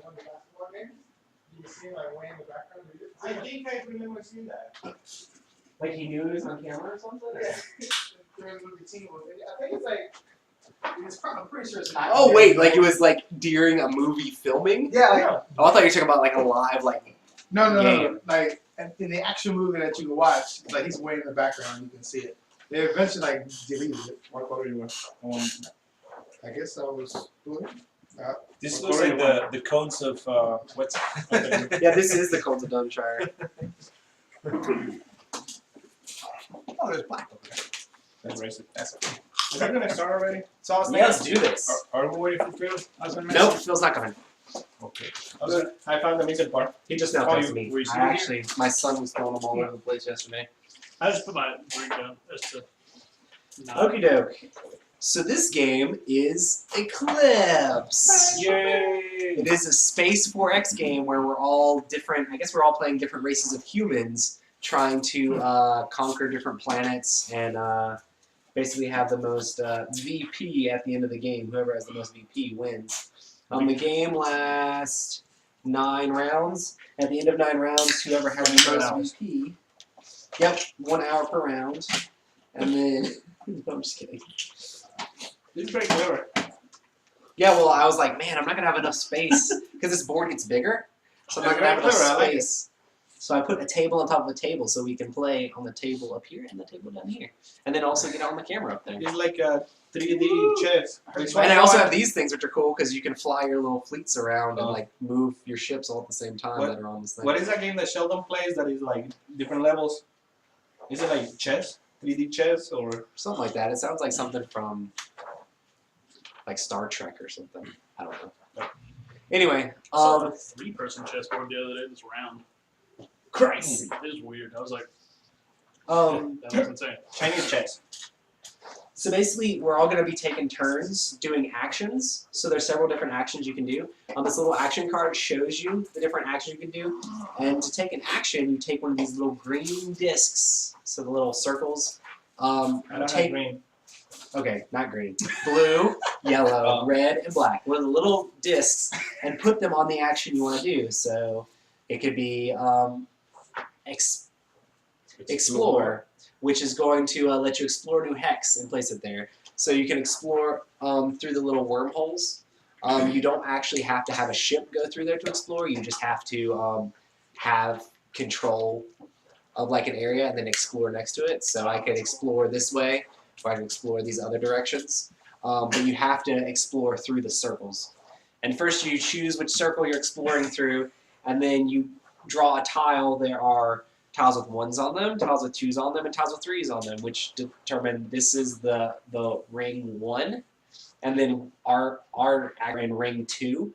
like one of the basketball games. You see him like way in the background. I think I remember seeing that. Like he knew he was on camera or something? Yeah. During the movie Teen Wolf. I think it's like. I'm pretty sure it's not. Oh wait, like it was like during a movie filming? Yeah, like. Oh, I thought you were talking about like a live like. No. Like in the actual movie that you can watch, like he's way in the background. You can see it. They eventually like deleted it. What color you were? I guess I was blue. This looks like the cones of what's. Yeah, this is the Colts of Dunshire. Oh, there's black over there. That's racist. That's okay. Is that gonna start already? So I was Yeah, thinking, let's do this. Are we waiting for Phil? Nope, Phil's not coming. Okay. I found the missing part. He just now Oh, texted you- me. were you I sitting actually, my son was throwing them all over the place yesterday. I just put my drink down just to. Okie doke. So this game is Eclipse. Yay! It is a Space 4X game where we're all different. I guess we're all playing different races of humans, trying to conquer different planets and basically have the most VP at the end of the game. Whoever has the most VP wins. The game lasts 9 rounds. At the end of 9 rounds, whoever has the most VP. Yep, 1 hour per round. And then, no, I'm just kidding. This is very clever. Yeah, well, I was like, man, I'm not going to have enough space because this board gets bigger. So I'm not going to have enough Clever, I like space. So I put a table on top of a table so we can play on the table up here and the table down here. And then also get on the camera up there. It's like a 3D chess. And I also have these things which are cool because you can fly your little fleets around and like move your ships all at the same time that are on this thing. What is that game that Sheldon plays that is like different levels? Is it like chess? 3D chess or Something like that. It sounds like something from like Star Trek or something. I don't know. Anyway, saw a 3-person chessboard the other day this round. crazy. It is weird. I was like, Um, that was insane. Chinese chess? So basically, we're all going to be taking turns doing actions. So there's several different actions you can do. This little action card shows you the different actions you can do. And to take an action, you take one of these little green discs. So the little circles. I don't have green. Okay, not green. Blue, yellow, red, and black. One of the little discs, and put them on the action you want to do. So it could be explore, which is going to let you explore new hex and place it there. So you can explore through the little wormholes. You don't actually have to have a ship go through there to explore. You just have to have control of like an area and then explore next to it. So I could explore this way, or I can explore these other directions. But you have to explore through the circles. And first you choose which circle you're exploring through, and then you draw a tile. There are tiles with 1s on them, tiles with 2s on them, and tiles with 3s on them, which determine this is the ring 1, and then our in ring 2,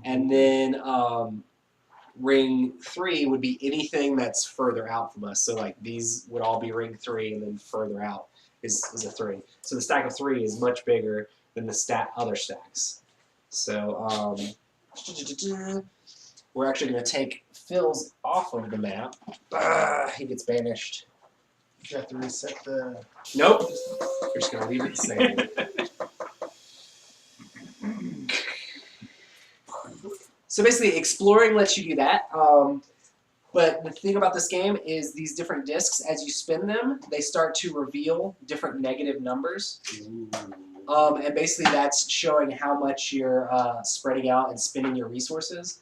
and then ring 3 would be anything that's further out from us. So like these would all be ring 3, and then further out is a 3. So the stack of 3 is much bigger than the other stacks. So we're actually going to take Phil's off of the map. He gets banished. You have to reset the. Nope. We're just going to leave it the same. So basically, exploring lets you do that. But the thing about this game is these different discs, as you spin them, they start to reveal different negative numbers. And basically that's showing how much you're spreading out and spending your resources.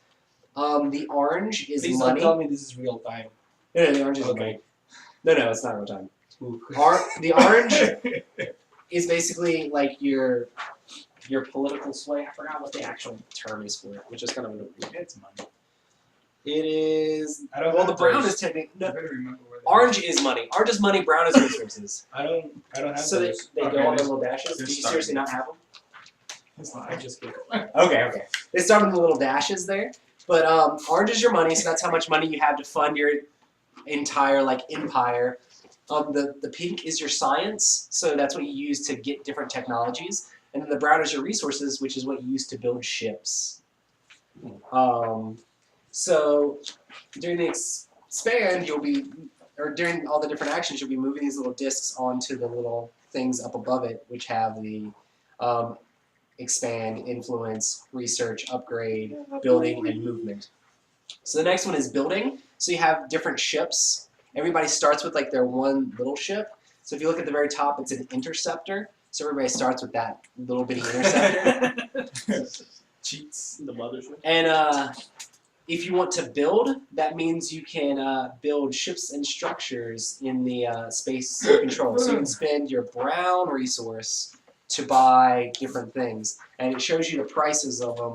The orange is Please money. don't tell me this is real time. No, the orange is Okay. money. No, it's not real time. The orange is basically like your political sway. I forgot what the actual term is for it, which is kind of weird. It's money. It is. I don't Well, the have brown those. is technically. I No, better remember where. orange is money. Orange is money. Brown is resources. I don't have So they those. go on the little dashes. Do They're you seriously not have them? It's not. I just get Okay. They start with the little dashes there. But orange is your money, so that's how much money you have to fund your entire like empire. The pink is your science, so that's what you use to get different technologies. And then the brown is your resources, which is what you use to build ships. So during the expand, or during all the different actions, you'll be moving these little discs onto the little things up above it, which have the expand, influence, research, upgrade, building, and movement. So the next one is building. So you have different ships. Everybody starts with like their one little ship. So if you look at the very top, it's an interceptor. So everybody starts with that little bitty interceptor. Cheats the mothership. And if you want to build, that means you can build ships and structures in the space you control. So you can spend your brown resource to buy different things. And it shows you the prices of them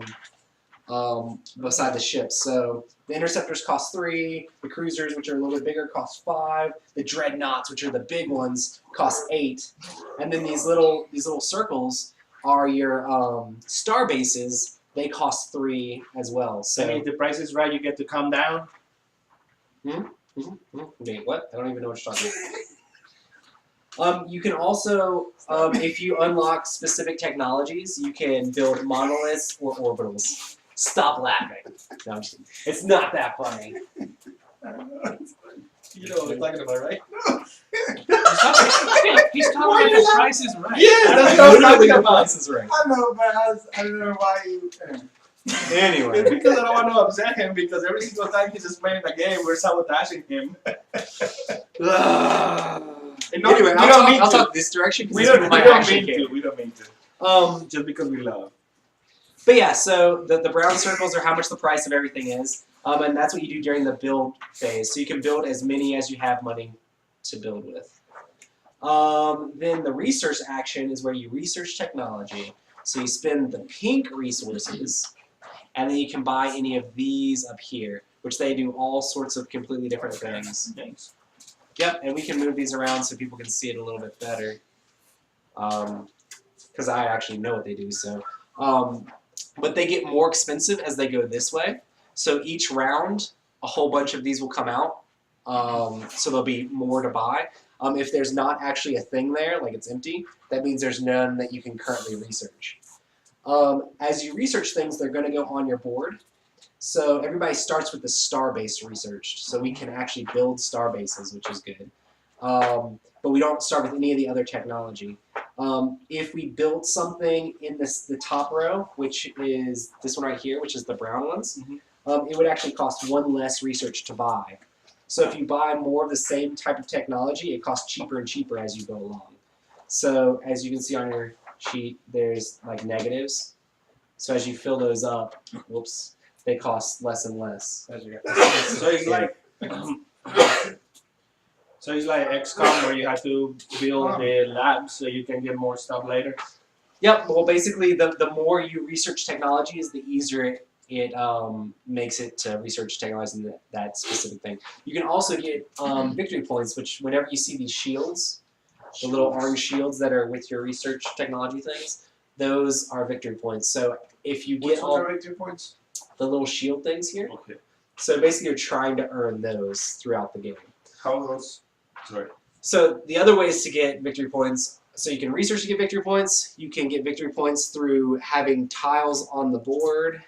beside the ships. So the interceptors cost 3, the cruisers, which are a little bit bigger, cost 5, the dreadnoughts, which are the big ones, cost 8. And then these little circles are your star bases. They cost 3 as well. So And if the price is right, you get to calm down. Wait, what? I don't even know what you're talking about. You can also, if you unlock specific technologies, you can build monoliths or orbitals. Stop laughing. No, I'm just kidding. It's not that funny. You know what we're talking about, right? He's talking about the price is right. Yes, that's what I was talking about. Price is right. I know, but I don't know why you. Anyway. It's because I don't want to upset him because every single time he's just playing the game, we're sabotaging him. Anyway, I'll talk this direction because this is my action game. We don't mean to. Just because we love. But yeah, so the brown circles are how much the price of everything is. And that's what you do during the build phase. So you can build as many as you have money to build with. Then the research action is where you research technology. So you spend the pink resources, and then you can buy any of these up here, which they do all sorts of completely different things. Thanks. Yep, and we can move these around so people can see it a little bit better. Because I actually know what they do. So, but they get more expensive as they go this way. So each round, a whole bunch of these will come out. So there'll be more to buy. If there's not actually a thing there, like it's empty, that means there's none that you can currently research. As you research things, they're going to go on your board. So everybody starts with the star-based research. So we can actually build star bases, which is good. But we don't start with any of the other technology. If we build something in the top row, which is this one right here, which is the brown ones, it would actually cost 1 less research to buy. So if you buy more of the same type of technology, it costs cheaper and cheaper as you go along. So as you can see on your sheet, there's like negatives. So as you fill those up, whoops, they cost less and less. So it's like XCOM where you have to build the lab so you can get more stuff later. Yep. Well, basically, the more you research technologies, the easier it makes it to research technologies in that specific thing. You can also get victory points, which whenever you see these shields, the little orange shields that are with your research technology things, those are victory points. So if you get all victory points? the little shield things here, Okay. so basically you're trying to earn those throughout the game. How are those? Sorry. So the other ways to get victory points, so you can research to get victory points. You can get victory points through having tiles on the board.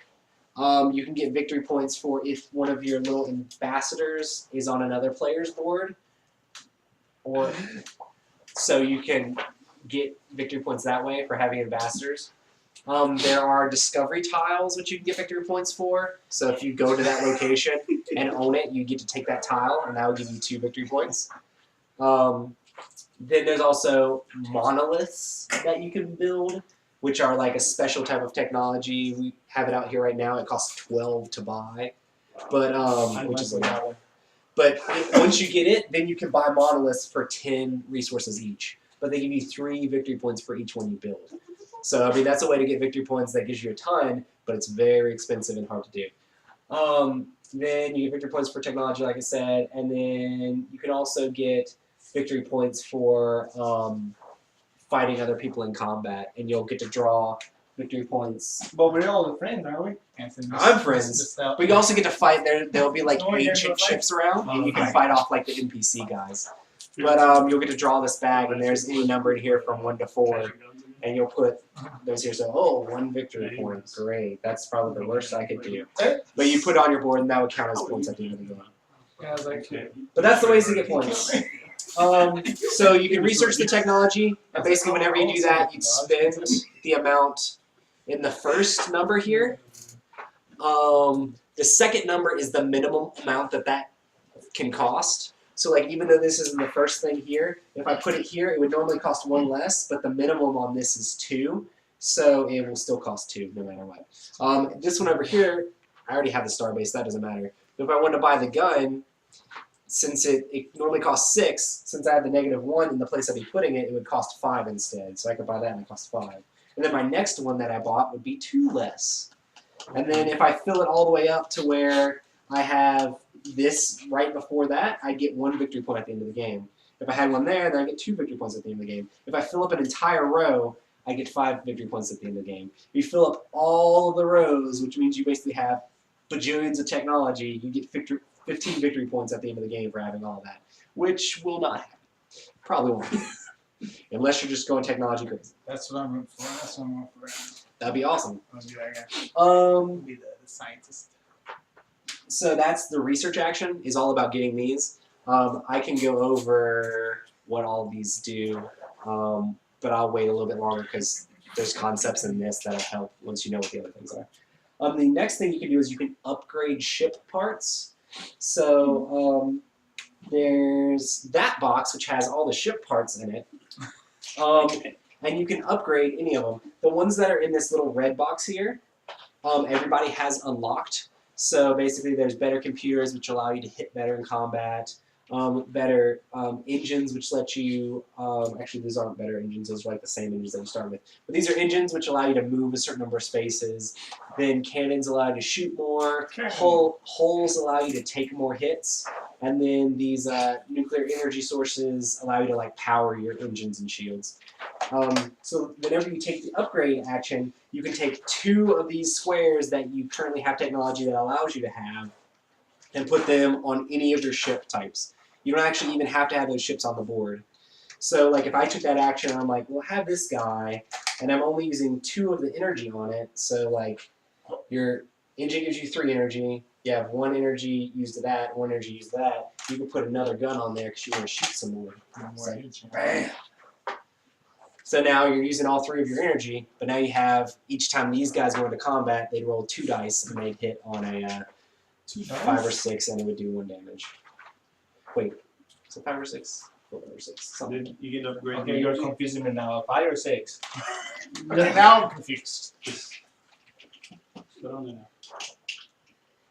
You can get victory points for if one of your little ambassadors is on another player's board. Or so you can get victory points that way for having ambassadors. There are discovery tiles which you can get victory points for. So if you go to that location and own it, you get to take that tile, and that will give you 2 victory points. Then there's also monoliths that you can build, which are like a special type of technology. We have it out here right now. It costs 12 to buy, but which is a lot. But once you get it, then you can buy monoliths for 10 resources each. But they give you 3 victory points for each one you build. So I mean that's a way to get victory points that gives you a ton, but it's very expensive and hard to do. Then you get victory points for technology, like I said, and then you can also get victory points for fighting other people in combat, and you'll get to draw victory points. But we're all friends, aren't we? I'm friends. But you also get to fight. There'll be like ancient ships around, and you can fight off like the NPC guys. But you'll get to draw this bag, and there's any number in here from 1 to 4, and you'll put those here. So 1 victory point, great. That's probably the worst I could do. But you put it on your board, and that would count as points at the end of the game. Yeah, I was like, But that's the ways to get points. So you can research the technology, and basically whenever you do that, you'd spend the amount in the first number here, the second number is the minimum amount that can cost. So like even though this is in the first thing here, if I put it here, it would normally cost 1 less, but the minimum on this is 2, so it will still cost 2 no matter what. This one over here, I already have the star base, that doesn't matter. But if I want to buy the gun, since it normally costs 6, since I have the -1 in the place I'd be putting it, it would cost 5 instead. So I could buy that and it costs 5. And then my next one that I bought would be 2 less. And then if I fill it all the way up to where I have this right before that, I get 1 victory point at the end of the game. If I had one there, then I get 2 victory points at the end of the game. If I fill up an entire row, I get 5 victory points at the end of the game. If you fill up all the rows, which means you basically have bajillions of technology, you get 15 victory points at the end of the game for having all that, which will not happen. Probably won't. Unless you're just going technology crazy. That's what I'm rooting for. That's what I'm rooting for. That'd be awesome. I'll be that guy. I'll Um, be the scientist. so that's the research action, is all about getting these. I can go over what all of these do, but I'll wait a little bit longer because there's concepts in this that'll help once you know what the other things are. The next thing you can do is you can upgrade ship parts. So there's that box which has all the ship parts in it, and you can upgrade any of them. The ones that are in this little red box here, everybody has unlocked. So basically there's better computers which allow you to hit better in combat, better engines which let you, actually these aren't better engines, those are like the same engines that you start with. But these are engines which allow you to move a certain number of spaces. Then cannons allow you to shoot more, holes allow you to take more hits, and then these nuclear energy sources allow you to like power your engines and shields. So whenever you take the upgrade action, you can take 2 of these squares that you currently have technology that allows you to have and put them on any of your ship types. You don't actually even have to have those ships on the board. So like if I took that action and I'm like, well, have this guy, and I'm only using 2 of the energy on it, so like your engine gives you 3 energy, you have 1 energy used to that, 1 energy used to that, you can put another gun on there because you want to shoot some more. Bam! So now you're using all 3 of your energy, but now you have, each time these guys go into combat, they'd roll 2 dice and they'd hit on a 5 or 6 and it would do 1 damage. Wait, is it 5 or 6? 4 or 6. Something. Then you can upgrade. Okay, you're confusing me now. 5 or 6? Okay, now I'm confused. Put on there now.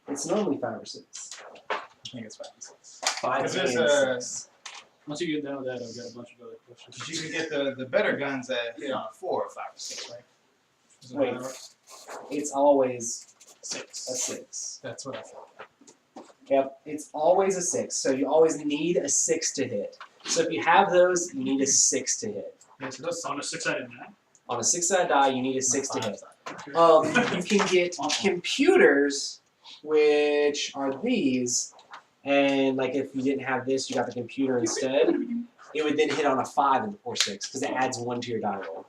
It's normally 5 or 6. I think it's 5 and 6. 5 'Cause and there's 6. Once you get done with that, I've got a bunch of other questions. Because you can get the better guns that hit on 4 or 5 or 6, right? Is that Wait. how that works? It's always 6. a 6. That's what I thought. Yep, it's always a 6. So you always need a 6 to hit. So if you have those, you need a 6 to hit. Yeah, so those On a 6-sided die? On a 6-sided die, you need a 6 to hit. Okay. You can get computers, which are these, and like if you didn't have this, you got the computer instead. It would then hit on a 5 or 6 because it adds 1 to your die roll.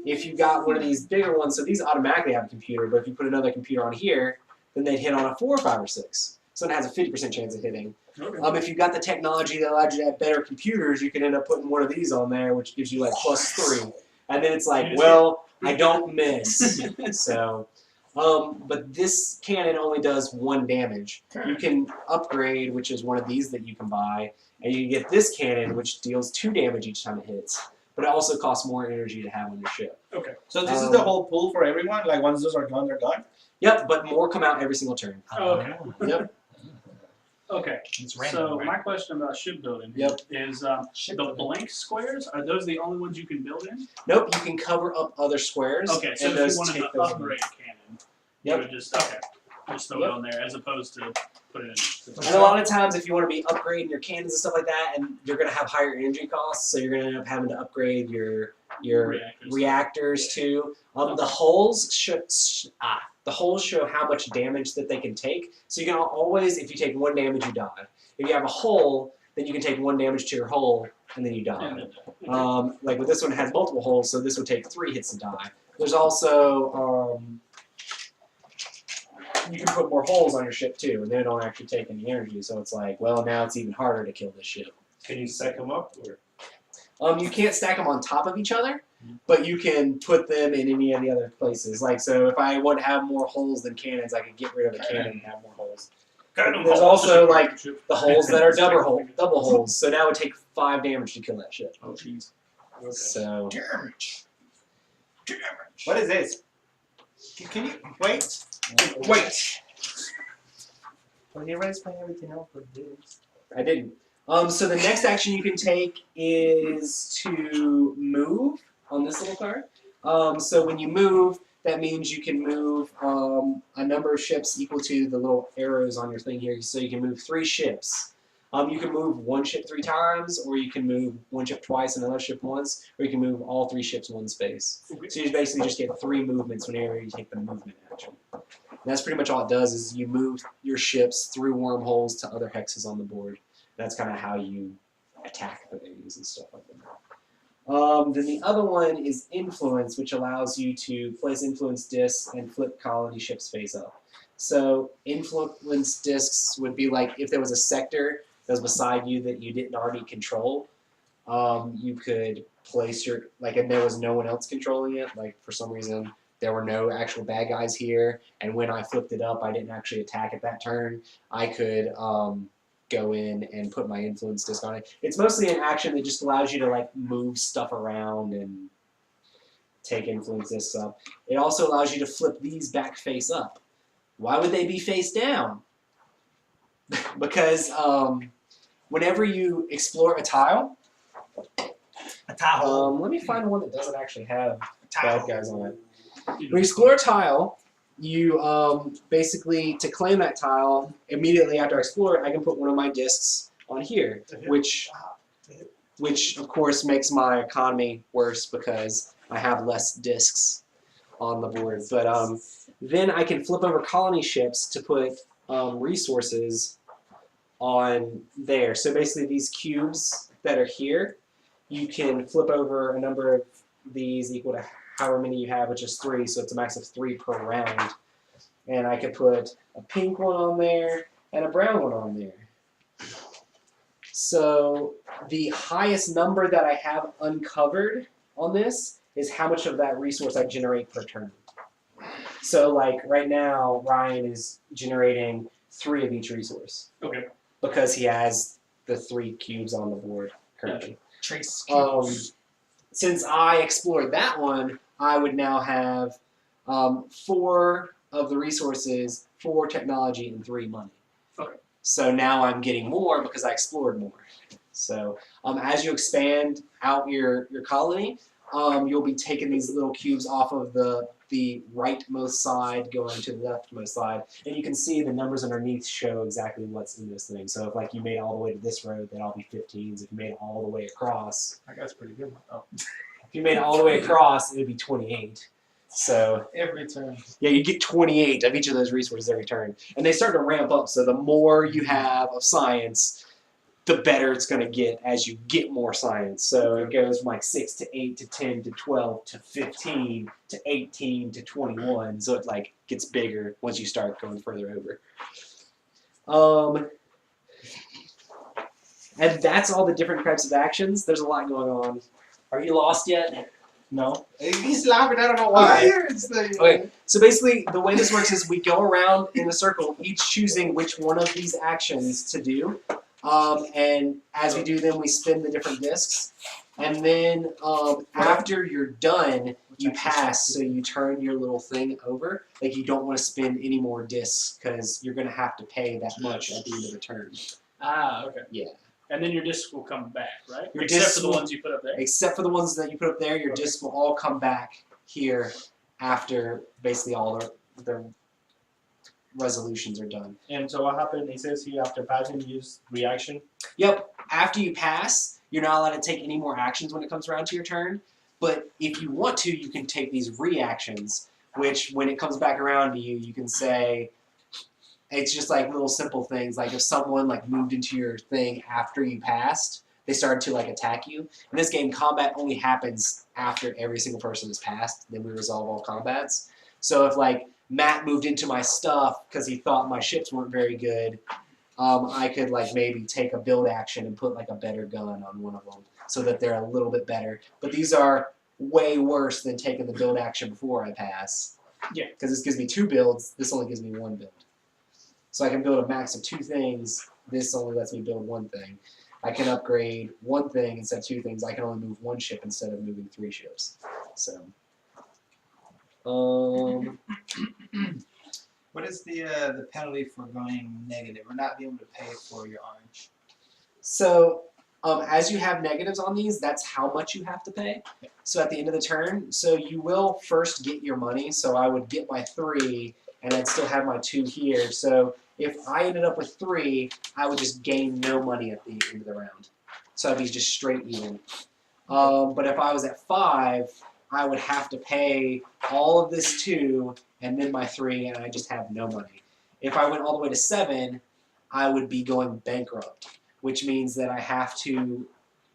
If you got one of these bigger ones, so these automatically have a computer, but if you put another computer on here, then they'd hit on a 4, 5, or 6. So it has a 50% chance of hitting. Okay. If you got the technology that allowed you to have better computers, you can end up putting one of these on there, which gives you like +3. And then it's like, well, I don't miss. So, but this cannon only does 1 damage. You can upgrade, which is one of these that you can buy, and you can get this cannon, which deals 2 damage each time it hits. But it also costs more energy to have on your ship. Okay. So this is the whole pool for everyone? Like once those are gone, they're gone? Yep, but more come out every single turn. Oh, okay. Yep. Okay. It's random, So right? my question about shipbuilding Yep. is the blank squares, are those the only ones you can build in? Nope, you can cover up other squares. Okay, so and if those you wanted take to those upgrade a cannon, Yep. you would just throw Yep. it on there as opposed to put it in. And a lot of times, if you want to be upgrading your cannons and stuff like that, and you're going to have higher energy costs, so you're going to end up having to upgrade your reactors too. The holes show how much damage that they can take. So you can always, if you take 1 damage, you die. If you have a hole, then you can take 1 damage to your hole, and then you die. Like with this one, it has multiple holes, so this would take 3 hits to die. There's also you can put more holes on your ship too, and they don't actually take any energy. So it's like, well, now it's even harder to kill this ship. Can you stack them up? Or? You can't stack them on top of each other, but you can put them in any of the other places. Like, so if I want to have more holes than cannons, I could get rid of a cannon and have more holes. There's also like the holes that are double holes. So now it would take 5 damage to kill that ship. Oh jeez. So Damage. What is this? Can you wait? Wait. Well, you already explained everything else but this. I didn't. So the next action you can take is to move on this little card. So when you move, that means you can move a number of ships equal to the little arrows on your thing here. So you can move 3 ships. You can move 1 ship 3 times, or you can move 1 ship twice and another ship once, or you can move all 3 ships in 1 space. So you basically just get 3 movements whenever you take the movement action. And that's pretty much all it does is you move your ships through wormholes to other hexes on the board. That's kind of how you attack things and stuff like that. Then the other one is Influence, which allows you to place influence discs and flip colony ships face up. So influence discs would be like if there was a sector that was beside you that you didn't already control, you could place your, like, and there was no one else controlling it, like for some reason there were no actual bad guys here, and when I flipped it up I didn't actually attack at that turn, I could go in and put my influence disc on it. It's mostly an action that just allows you to like move stuff around and take influence discs up. It also allows you to flip these back face up. Why would they be face down? Because whenever you explore a tile, let me find one that doesn't actually have bad guys on it. When you explore a tile, you basically, to claim that tile, immediately after I explore it, I can put one of my discs on here, which of course makes my economy worse because I have less discs on the board. But then I can flip over colony ships to put resources on there. So basically these cubes that are here, you can flip over a number of these equal to however many you have, which is 3, so it's a max of 3 per round. And I could put a pink one on there and a brown one on there. So the highest number that I have uncovered on this is how much of that resource I generate per turn. So like right now, Ryan is generating 3 of each resource. Okay. Because he has the 3 cubes on the board currently. Trace cubes. Since I explored that one, I would now have 4 of the resources, 4 technology, and 3 money. Okay. So now I'm getting more because I explored more. So as you expand out your colony, you'll be taking these little cubes off of the rightmost side going to the leftmost side, and you can see the numbers underneath show exactly what's in this thing. So if like you made it all the way to this road, that'll all be 15s. If you made it all the way across, I guess pretty good. Oh. if you made it all the way across, it would be 28. So Every turn. yeah, you get 28 of each of those resources every turn, and they start to ramp up. So the more you have of science, the better it's going to get as you get more science. So it goes from like 6 to 8 to 10 to 12 to 15 to 18 to 21. So it like gets bigger once you start going further over. And that's all the different types of actions. There's a lot going on. Are you lost yet? No. He's laughing. I don't know why. Okay, so basically the way this works is we go around in a circle, each choosing which one of these actions to do. And as we do them, we spin the different discs. And then after you're done, you pass, so you turn your little thing over. Like you don't want to spin any more discs because you're going to have to pay that much at the end of the turn. Ah, okay. Yeah. And then your discs will come back, right? Your Except discs for the will- ones you put up there. Except for the ones that you put up there, your discs will all come back here after basically all their resolutions are done. And so what happened? It says here after passing, you use reaction. Yep. After you pass, you're not allowed to take any more actions when it comes around to your turn. But if you want to, you can take these reactions, which when it comes back around to you, you can say, it's just like little simple things. Like if someone like moved into your thing after you passed, they started to like attack you. In this game, combat only happens after every single person has passed. Then we resolve all combats. So if like Matt moved into my stuff because he thought my ships weren't very good, I could like maybe take a build action and put like a better gun on one of them so that they're a little bit better. But these are way worse than taking the build action before I pass. Yeah. Because this gives me 2 builds. This only gives me 1 build. So I can build a max of 2 things. This only lets me build 1 thing. I can upgrade 1 thing instead of 2 things. I can only move 1 ship instead of moving 3 ships. So. What is the penalty for going negative or not being able to pay for your orange? So, as you have negatives on these, that's how much you have to pay. So at the end of the turn, so you will first get your money. So I would get my 3, and I'd still have my 2 here. So if I ended up with 3, I would just gain no money at the end of the round. So I'd be just straight even. But if I was at 5, I would have to pay all of this 2 and then my 3, and I just have no money. If I went all the way to 7, I would be going bankrupt, which means that I have to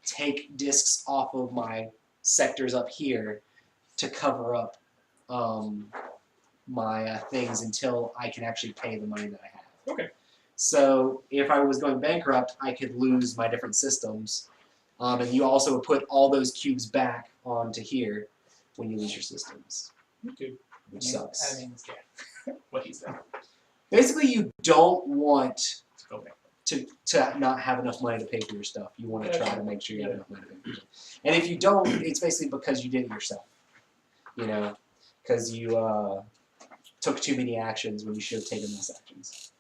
take discs off of my sectors up here to cover up my things until I can actually pay the money that I have. Okay. So if I was going bankrupt, I could lose my different systems. And you also would put all those cubes back onto here when you lose your systems, Okay. which sucks. I mean, yeah. What he said. Basically, you don't want Go back. to not have enough money to pay for your stuff. You want to try to make sure you have Yeah. enough money to pay for your stuff. And if you don't, it's basically because you did it yourself. You know, because you took too many actions when you should have taken less actions.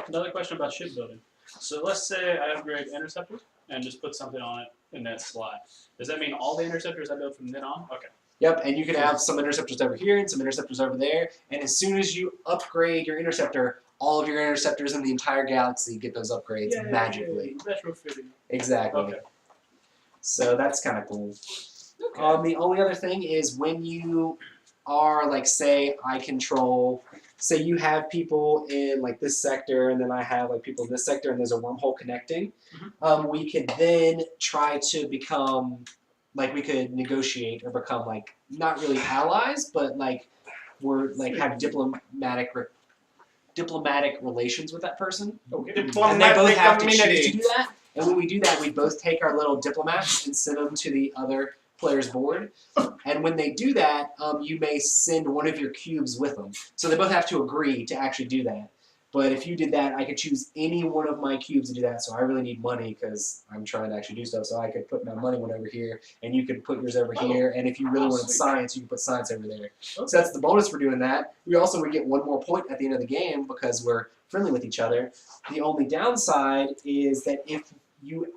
Another question about ship building. So let's say I upgrade interceptor and just put something on it in that slot. Does that mean all the interceptors I build from then on? Okay. Yep, and you can have some interceptors over here and some interceptors over there. And as soon as you upgrade your interceptor, all of your interceptors in the entire galaxy get those upgrades magically. Retrofitting. Exactly. Okay. So that's kind of cool. Okay. The only other thing is when you are like, say I control, say you have people in like this sector, and then I have like people in this sector, and there's a wormhole connecting. We could then try to become, like, we could negotiate or become like not really allies, but like we're like have diplomatic relations with that person. Okay. And they both have to choose to do that. And when we do that, we both take our little diplomats and send them to the other player's board. And when they do that, you may send one of your cubes with them. So they both have to agree to actually do that. But if you did that, I could choose any one of my cubes to do that. So I really need money because I'm trying to actually do stuff. So I could put my money one over here, and you could put yours over here. And if you really wanted science, you can put science over there. So that's the bonus for doing that. We also would get 1 more point at the end of the game because we're friendly with each other. The only downside is that if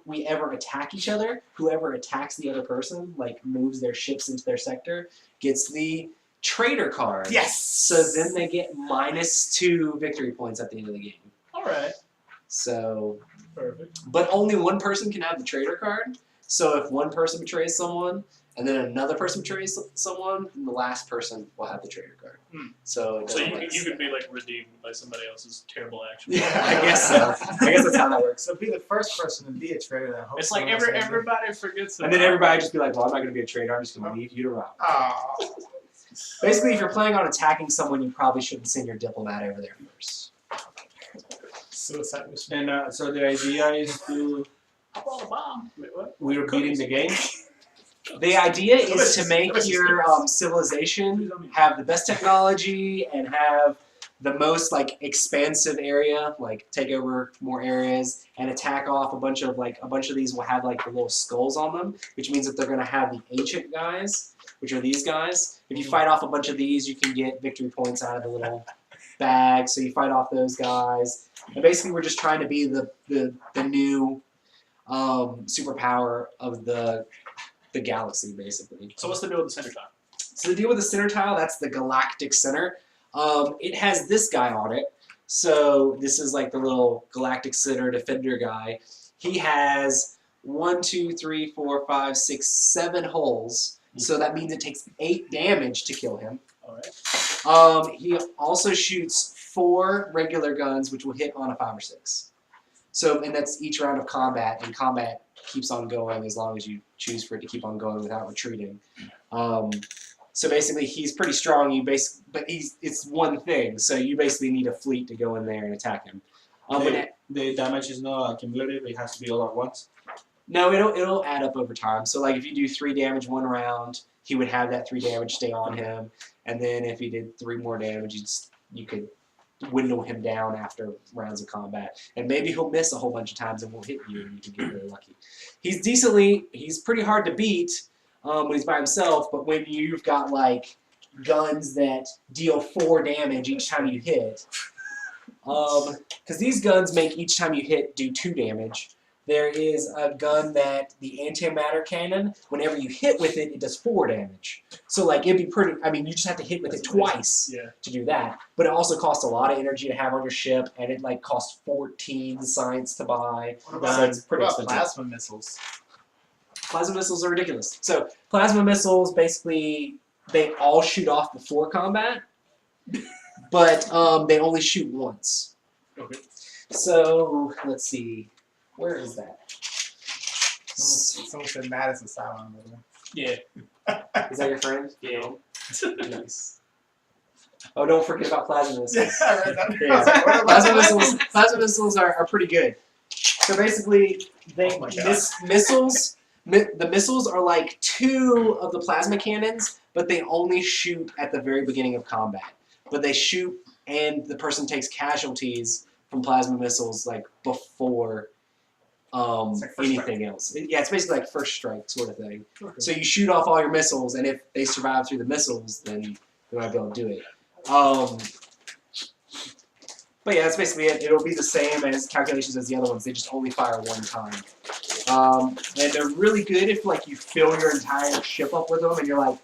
we ever attack each other, whoever attacks the other person, like moves their ships into their sector, gets the traitor card. Yes! So then they get -2 victory points at the end of the game. Alright. So, Perfect. but only one person can have the traitor card. So if one person betrays someone, and then another person betrays someone, then the last person will have the traitor card. So it So doesn't you could be like redeemed by somebody else's terrible action. Yeah, I guess so. I guess that's how that works. So be the first person to be a traitor. That It's like everybody forgets And then everybody just be like, well, I'm not going to be a traitor. I'm just going to leave you to rot. Oh. Basically, if you're planning on attacking someone, you probably shouldn't send your diplomat over there first. Suicide mission. And so the idea is to Pop all the bomb. Wait, what? we're beating the game. The idea is to make your civilization have the best technology and have the most like expansive area, like take over more areas and attack off a bunch of these will have like the little skulls on them, which means that they're going to have the ancient guys, which are these guys. If you fight off a bunch of these, you can get victory points out of the little bag. So you fight off those guys, and basically we're just trying to be the new superpower of the galaxy, basically. So what's the deal with the center tile? So the deal with the center tile, that's the galactic center. It has this guy on it. So this is like the little galactic center defender guy. He has 1, 2, 3, 4, 5, 6, 7 holes. So that means it takes 8 damage to kill him. Alright. He also shoots 4 regular guns, which will hit on a 5 or 6. So, and that's each round of combat, and combat keeps on going as long as you choose for it to keep on going without retreating. So basically, he's pretty strong. But it's one thing. So you basically need a fleet to go in there and attack him. The damage is not cumulative. It has to be all at once. No, it'll add up over time. So like if you do 3 damage one round, he would have that 3 damage stay on him, and then if he did 3 more damage, you could dwindle him down after rounds of combat, and maybe he'll miss a whole bunch of times and won't hit you, and you can get really lucky. He's pretty hard to beat when he's by himself, but when you've got like guns that deal 4 damage each time you hit, because these guns make each time you hit do 2 damage. There is a gun that the antimatter cannon, whenever you hit with it, it does 4 damage. So like it'd be pretty, I mean, you just have to hit with it twice to do that. But it also costs a lot of energy to have on your ship, and it like costs 14 science to buy. What about, So it's pretty what about expensive. plasma missiles? Plasma missiles are ridiculous. So plasma missiles, basically, they all shoot off before combat, but they only shoot once. Okay. So let's see. Where is that? Someone said Madison Asylum. Yeah. Is that your friend? Yeah. Nice. Oh, don't forget about plasma missiles. Yeah, I read that. Yeah. Plasma missiles are pretty good. So basically, Oh my God. the missiles are like 2 of the plasma cannons, but they only shoot at the very beginning of combat. But they shoot, and the person takes casualties from plasma missiles like before like first anything else. Yeah, it's basically like first strike sort of thing. Okay. So you shoot off all your missiles, and if they survive through the missiles, then they might be able to do it. But yeah, that's basically it. It'll be the same as calculations as the other ones. They just only fire 1 time. And they're really good if like you fill your entire ship up with them, and you're like,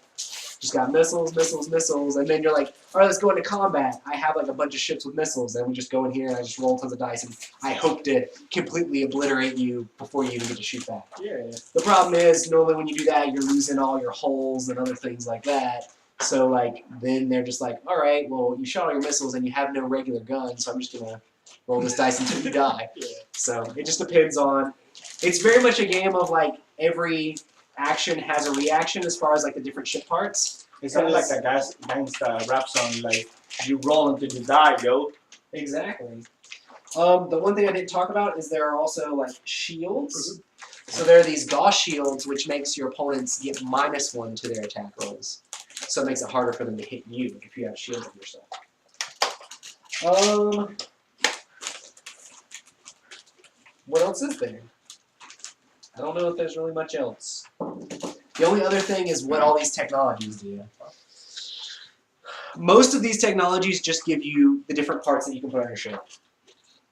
just got missiles, missiles, missiles, and then you're like, all right, let's go into combat. I have like a bunch of ships with missiles, and we just go in here and I just roll tons of dice, and I hope to completely obliterate you before you even get to shoot back. Yeah. The problem is, normally when you do that, you're losing all your hulls and other things like that. So like, then they're just like, all right, well, you shot all your missiles and you have no regular gun, so I'm just gonna roll this dice until you die. Yeah. So it just depends on. It's very much a game of like every action has a reaction as far as like the different ship parts. It's not like a gangsta rap song, like you roll until you die, yo. Exactly. The one thing I didn't talk about is there are also like shields. So there are these Gauss shields, which makes your opponents get -1 to their attack rolls. So it makes it harder for them to hit you if you have shields on yourself. What else is there? I don't know if there's really much else. The only other thing is what all these technologies do. Most of these technologies just give you the different parts that you can put on your ship.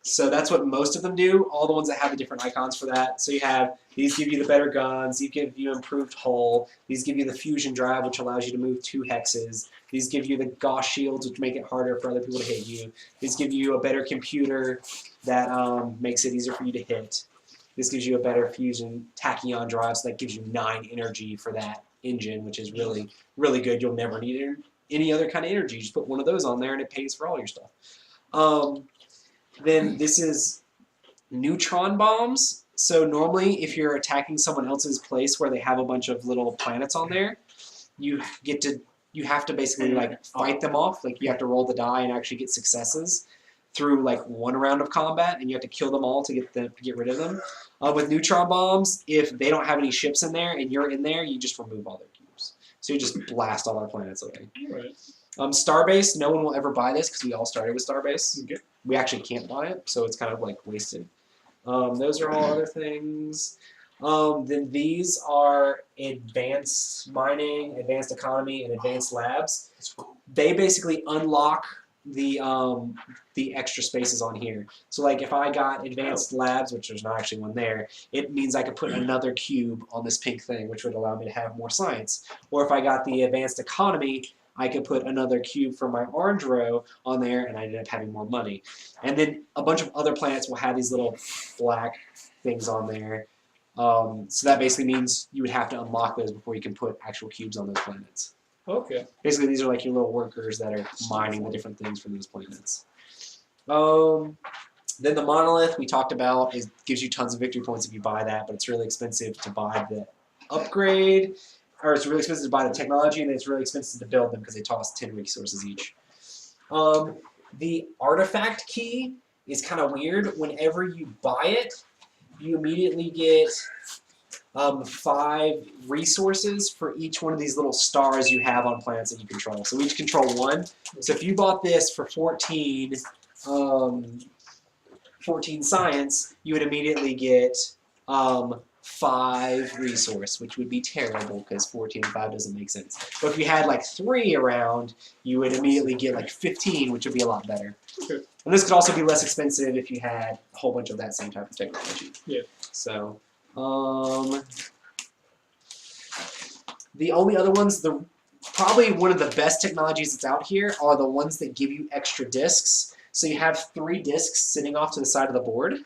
So that's what most of them do, all the ones that have the different icons for that. So you have, these give you the better guns, these give you improved hull, these give you the fusion drive, which allows you to move 2 hexes, these give you the Gauss shields, which make it harder for other people to hit you, these give you a better computer that makes it easier for you to hit. This gives you a better fusion tachyon drive, so that gives you 9 energy for that engine, which is really, really good. You'll never need any other kind of energy. You just put one of those on there and it pays for all your stuff. Then this is neutron bombs. So normally if you're attacking someone else's place where they have a bunch of little planets on there, you have to basically like fight them off. Like you have to roll the die and actually get successes through like 1 round of combat, and you have to kill them all to get rid of them. With neutron bombs, if they don't have any ships in there and you're in there, you just remove all their cubes. So you just blast all our planets away. Right. Starbase, no one will ever buy this because we all started with Starbase. Okay. We actually can't buy it, so it's kind of like wasted. Those are all other things. Then these are advanced mining, advanced economy, and advanced labs. They basically unlock the extra spaces on here. So like if I got advanced labs, which there's not actually one there, it means I could put another cube on this pink thing, which would allow me to have more science. Or if I got the advanced economy, I could put another cube for my orange row on there, and I ended up having more money. And then a bunch of other planets will have these little black things on there. So that basically means you would have to unlock those before you can put actual cubes on those planets. Okay. Basically, these are like your little workers that are mining the different things from these planets. Then the monolith we talked about gives you tons of victory points if you buy that, but it's really expensive to buy the upgrade, or it's really expensive to buy the technology, and it's really expensive to build them because they cost 10 resources each. The artifact key is kind of weird. Whenever you buy it, you immediately get 5 resources for each one of these little stars you have on planets that you control. So we each control 1. So if you bought this for 14 science, you would immediately get 5 resource, which would be terrible because 14 and 5 doesn't make sense. But if you had like 3 around, you would immediately get like 15, which would be a lot better. Okay. And this could also be less expensive if you had a whole bunch of that same type of technology. Yeah. So, the only other ones, probably one of the best technologies that's out here are the ones that give you extra discs. So you have 3 discs sitting off to the side of the board.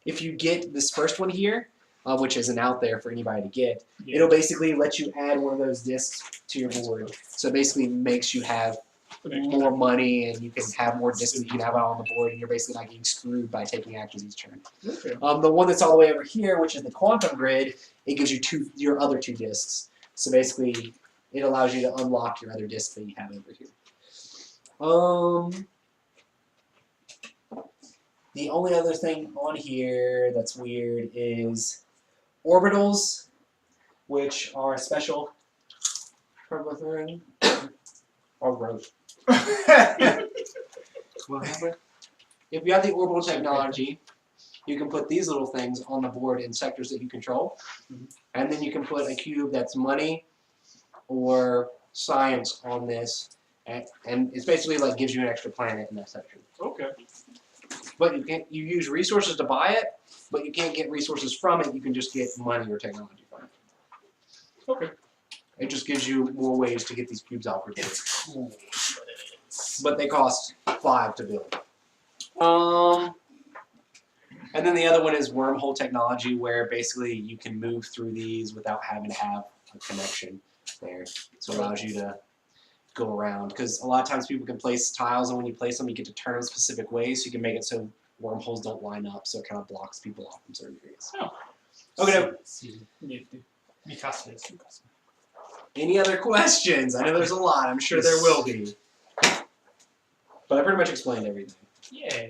If you get this first one here, which isn't out there for anybody to get, it'll basically let you add one of those discs to your board. So it basically makes you have more money and you can have more discs that you can have out on the board, and you're basically not getting screwed by taking actions each turn. Okay. The one that's all the way over here, which is the quantum grid, it gives you your other 2 discs. So basically, it allows you to unlock your other discs that you have over here. The only other thing on here that's weird is orbitals, which are special purple thing. Or rope. What happened? If you have the orbital technology, you can put these little things on the board in sectors that you control. And then you can put a cube that's money or science on this. And it's basically like gives you an extra planet in that section. Okay. But you use resources to buy it, but you can't get resources from it. You can just get money or technology from it. Okay. It just gives you more ways to get these cubes off your board. But they cost 5 to build. And then the other one is wormhole technology, where basically you can move through these without having to have a connection there. So it allows you to go around, because a lot of times people can place tiles, and when you place them, you get to turn them specific ways, so you can make it so wormholes don't line up, so it kind of blocks people off from certain areas. Oh. Okay. Mikasa. Any other questions? I know there's a lot. I'm sure there will be. But I pretty much explained everything. Yeah.